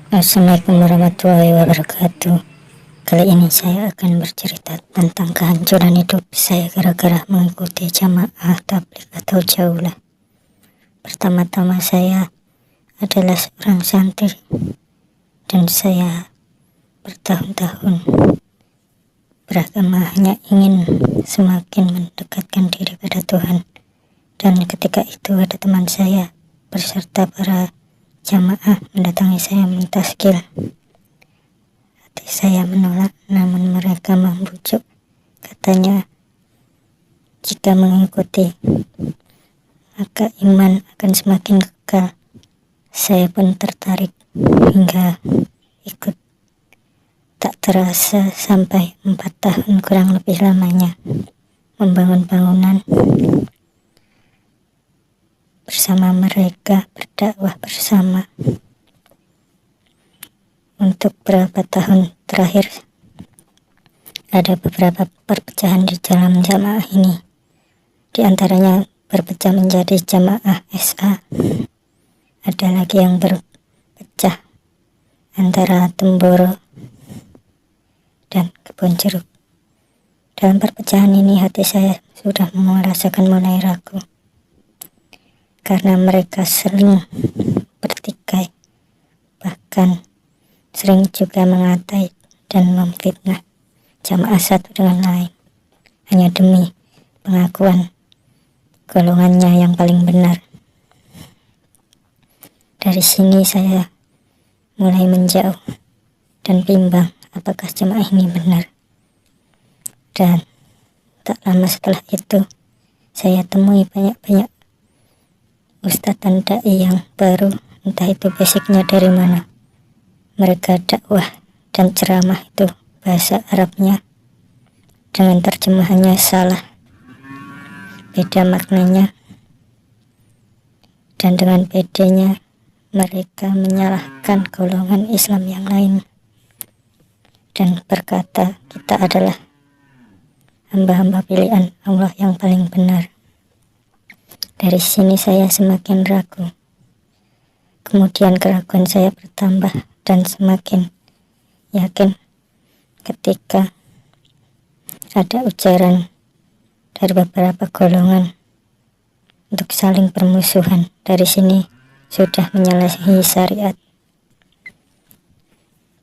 Assalamualaikum warahmatullahi wabarakatuh. Kali ini saya akan bercerita tentang kehancuran hidup saya gara-gara mengikuti jamaah tabligh atau jaulah. Pertama-tama saya adalah seorang santri dan saya bertahun-tahun beragama hanya ingin semakin mendekatkan diri pada Tuhan. Dan ketika itu ada teman saya beserta para jamaah mendatangi saya mentaskil. Hati saya menolak, namun mereka membujuk. Katanya jika mengikuti maka iman akan semakin kekal. Saya pun tertarik hingga ikut. Tak terasa sampai 4 tahun kurang lebih lamanya membangun bangunan bersama mereka, berdakwah bersama. Untuk beberapa tahun terakhir ada beberapa perpecahan di dalam jamaah ini. Di antaranya berpecah menjadi jamaah SA. Ada lagi yang berpecah antara Temboro dan Kebon Jeruk. Dalam perpecahan ini hati saya sudah merasakan mulai ragu, karena mereka sering bertikai, bahkan sering juga mengatai dan memfitnah jamaah satu dengan lain, hanya demi pengakuan golongannya yang paling benar. Dari sini saya mulai menjauh dan bimbang apakah jamaah ini benar. Dan tak lama setelah itu saya temui banyak ustadz dan da'i yang baru, entah itu basicnya dari mana. Mereka dakwah dan ceramah itu bahasa Arabnya dengan terjemahannya salah, beda maknanya, dan dengan bedanya mereka menyalahkan golongan Islam yang lain dan berkata kita adalah hamba-hamba pilihan Allah yang paling benar. Dari sini saya semakin ragu. Kemudian keraguan saya bertambah dan semakin yakin ketika ada ujaran dari beberapa golongan untuk saling bermusuhan. Dari sini sudah menyalahi syariat,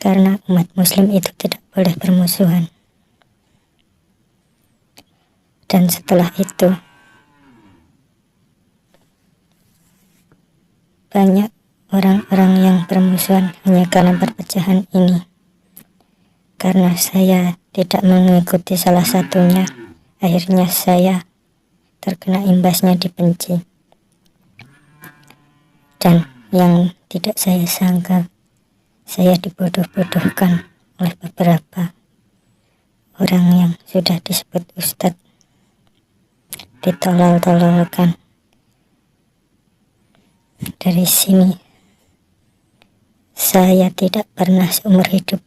karena umat muslim itu tidak boleh bermusuhan. Dan setelah itu banyak orang-orang yang bermusuhan hanya karena perpecahan ini. Karena saya tidak mengikuti salah satunya, akhirnya saya terkena imbasnya, dibenci. Dan yang tidak saya sangka, saya dibodoh-bodohkan oleh beberapa orang yang sudah disebut ustadz, ditolol-tololkan. Dari sini saya tidak pernah seumur hidup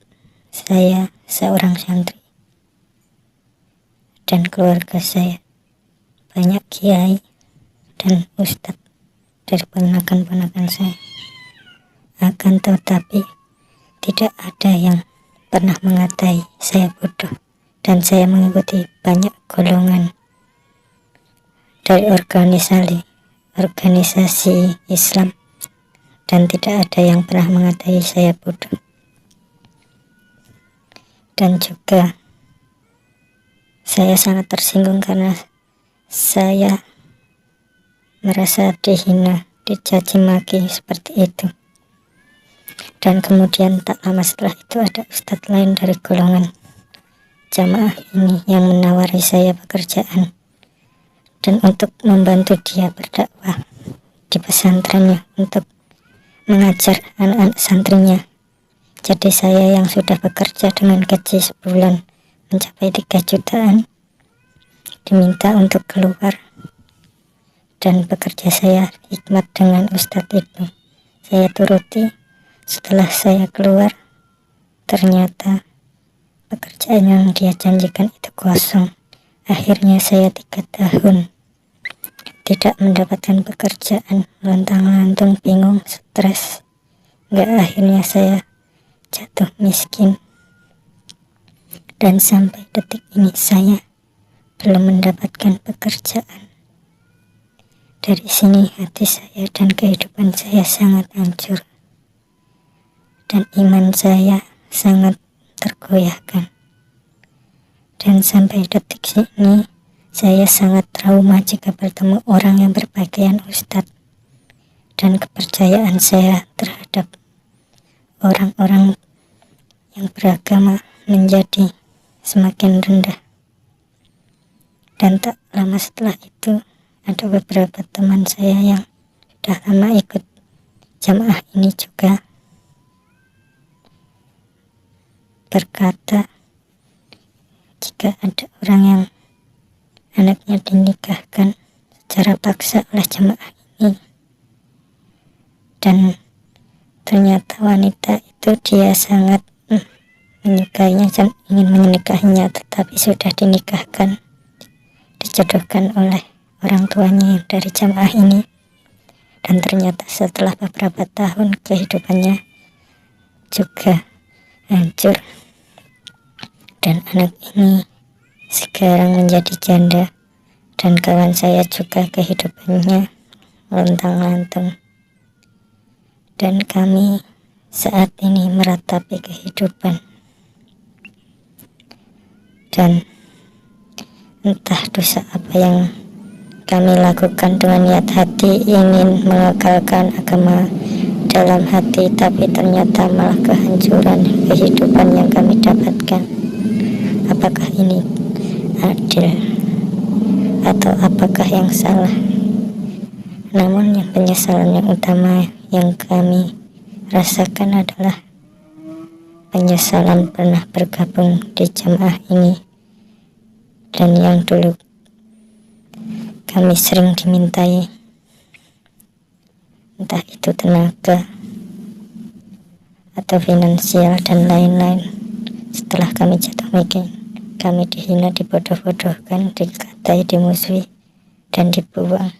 saya seorang santri dan keluarga saya banyak kiai dan ustadz dari ponakan-ponakan saya. Akan tetapi tidak ada yang pernah mengatai saya bodoh, dan saya mengikuti banyak golongan dari organisasi Islam, dan tidak ada yang pernah mengatai saya bodoh. Dan juga saya sangat tersinggung karena saya merasa dihina, dicaci maki seperti itu. Dan kemudian tak lama setelah itu ada ustadz lain dari golongan jamaah ini yang menawari saya pekerjaan dan untuk membantu dia berdakwah di pesantrennya untuk mengajar anak-anak santrinya. Jadi saya yang sudah bekerja dengan gaji sebulan mencapai 3 jutaan diminta untuk keluar, dan bekerja saya hikmat dengan ustadz itu. Saya turuti. Setelah saya keluar, ternyata pekerjaan yang dia janjikan itu kosong. Akhirnya saya 3 tahun tidak mendapatkan pekerjaan, lontang-lantung, bingung, stres. Akhirnya saya jatuh miskin. Dan sampai detik ini saya belum mendapatkan pekerjaan. Dari sini hati saya dan kehidupan saya sangat hancur. Dan iman saya sangat tergoyahkan. Dan sampai detik ini saya sangat trauma jika bertemu orang yang berpakaian ustadz. Dan kepercayaan saya terhadap orang-orang yang beragama menjadi semakin rendah. Dan tak lama setelah itu ada beberapa teman saya yang sudah lama ikut jamaah ini juga berkata jika ada orang yang anaknya dinikahkan secara paksa oleh jamaah ini, dan ternyata wanita itu dia sangat menyukainya dan ingin menikahinya, tetapi sudah dinikahkan, dijodohkan oleh orang tuanya yang dari jamaah ini, dan ternyata setelah beberapa tahun kehidupannya juga hancur, dan anak ini sekarang menjadi janda, dan kawan saya juga kehidupannya lontang-lantung. Dan kami saat ini meratapi kehidupan. Dan entah dosa apa yang kami lakukan dengan niat hati ingin mengekalkan agama dalam hati, tapi ternyata malah kehancuran kehidupan yang kami dapatkan. Apakah ini adil atau apakah yang salah? Namun yang penyesalan yang utama yang kami rasakan adalah penyesalan pernah bergabung di jamaah ini, dan yang dulu kami sering dimintai entah itu tenaga atau finansial dan lain-lain. Setelah kami jatuh miskin, kami dihina, dibodoh-bodohkan, dikatai, dimusuhi, dan dibuang,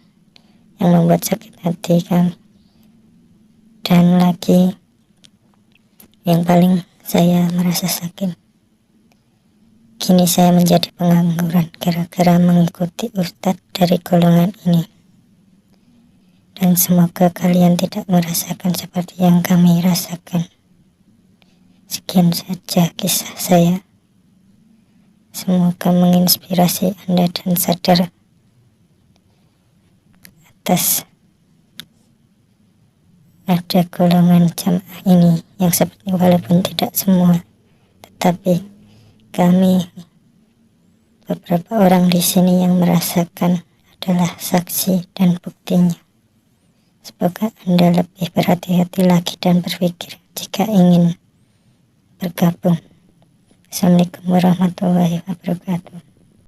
yang membuat sakit hati kami. Dan lagi yang paling saya merasa sakit, kini saya menjadi pengangguran gara-gara mengikuti ustadz dari golongan ini. Dan semoga kalian tidak merasakan seperti yang kami rasakan. Sekian saja kisah saya. Semoga menginspirasi Anda dan sadar atas ada golongan jamaah ini yang seperti, walaupun tidak semua, tetapi kami beberapa orang di sini yang merasakan adalah saksi dan buktinya. Semoga Anda lebih berhati-hati lagi dan berpikir jika ingin bergabung. Assalamualaikum warahmatullahi wabarakatuh.